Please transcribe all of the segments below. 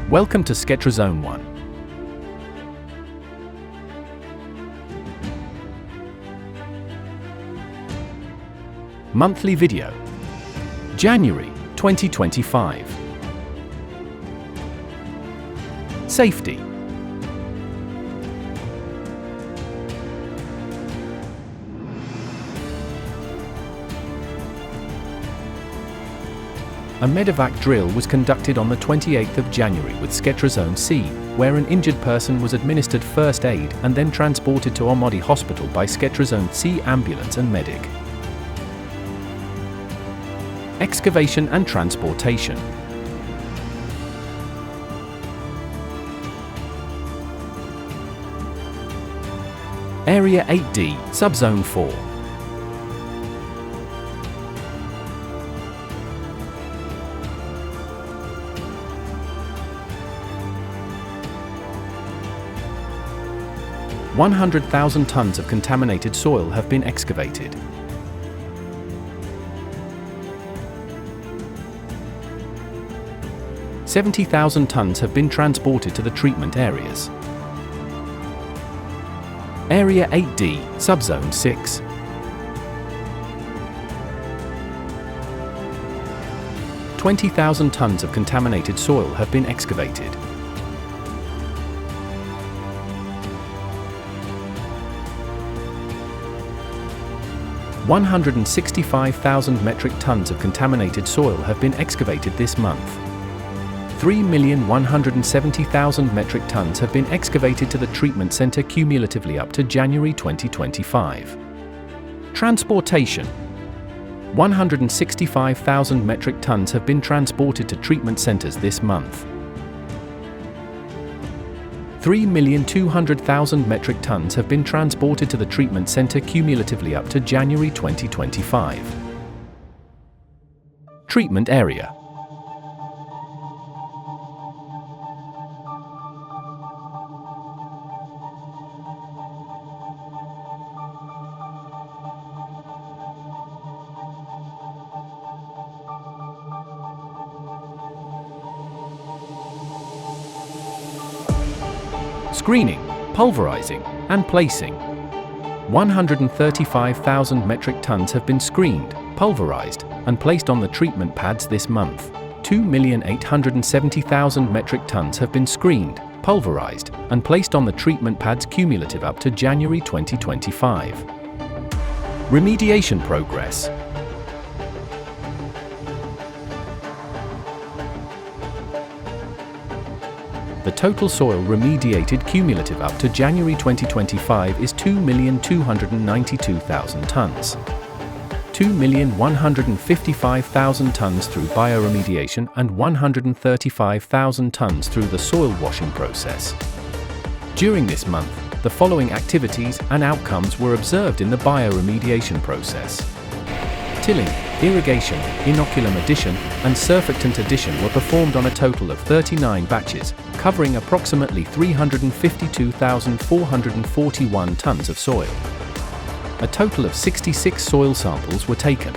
Welcome to Sketcher Zone 1. Monthly video. January 2025. Safety. A medevac drill was conducted on the 28th of January with Sketcher Zone C, where an injured person was administered first aid and then transported to Omodi Hospital by Sketcher Zone C ambulance and medic. Excavation and transportation. Area 8D, Subzone 4. $100,000 tons of contaminated soil have been excavated. $70,000 tons have been transported to the treatment areas. Area 8D, Subzone 6. $20,000 tons of contaminated soil have been excavated. $165,000 metric tons of contaminated soil have been excavated this month. 3,170,000 metric tons have been excavated to the treatment center cumulatively up to January 2025. Transportation. 165,000 metric tons have been transported to treatment centers this month. 3,200,000 metric tons have been transported to the treatment center cumulatively up to January 2025. Treatment area. Screening, pulverizing, and placing. 135,000 metric tons have been screened, pulverized, and placed on the treatment pads this month. 2,870,000 metric tons have been screened, pulverized, and placed on the treatment pads cumulative up to January 2025. Remediation progress. The total soil remediated cumulative up to January 2025 is 2,292,000 tons. 2,155,000 tons through bioremediation and 135,000 tons through the soil washing process. During this month, the following activities and outcomes were observed in the bioremediation process. Tilling, irrigation, inoculum addition, and surfactant addition were performed on a total of 39 batches, covering approximately 352,441 tons of soil. A total of 66 soil samples were taken.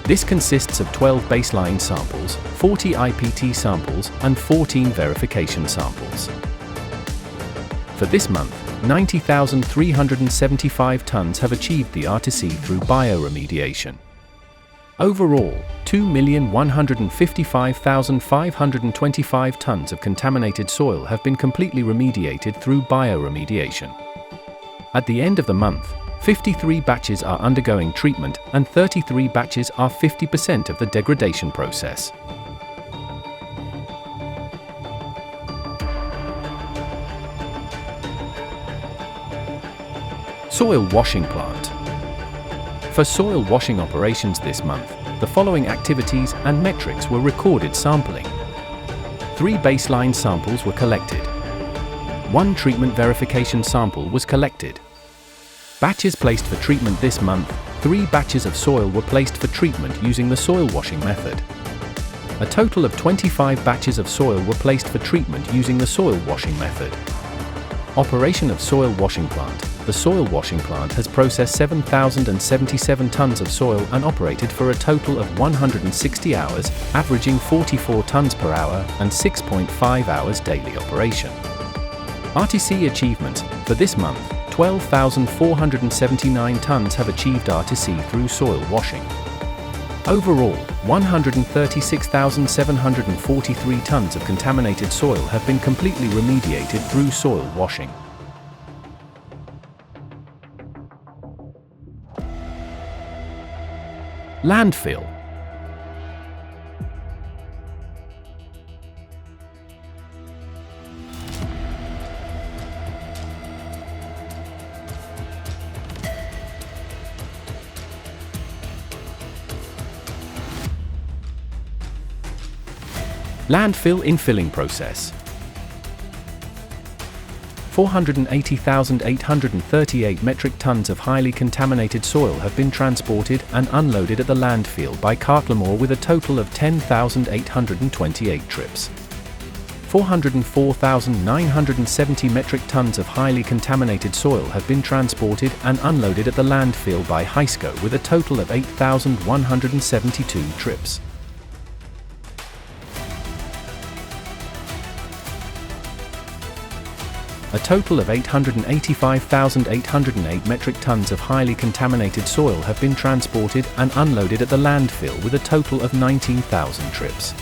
This consists of 12 baseline samples, 40 IPT samples, and 14 verification samples. For this month, 90,375 tons have achieved the RTC through bioremediation. Overall, 2,155,525 tons of contaminated soil have been completely remediated through bioremediation. At the end of the month, 53 batches are undergoing treatment and 33 batches are 50% of the degradation process. Soil washing plant. For soil washing operations this month, the following activities and metrics were recorded sampling. 3 baseline samples were collected. 1 treatment verification sample was collected. Batches placed for treatment this month, 3 batches of soil were placed for treatment using the soil washing method. A total of 25 batches of soil were placed for treatment using the soil washing method. Operation of soil washing plant. the soil washing plant has processed 7,077 tons of soil and operated for a total of 160 hours, averaging 44 tons per hour and 6.5 hours daily operation. RTC achievements for this month: 12,479 tons have achieved RTC through soil washing. Overall, 136,743 tons of contaminated soil have been completely remediated through soil washing. Landfill. Landfill infilling process. 480,838 metric tons of highly contaminated soil have been transported and unloaded at the landfill by Lamor with a total of 10,828 trips. 404,970 metric tons of highly contaminated soil have been transported and unloaded at the landfill by Hisco with a total of 8,172 trips. A total of 885,808 metric tons of highly contaminated soil have been transported and unloaded at the landfill with a total of 19,000 trips.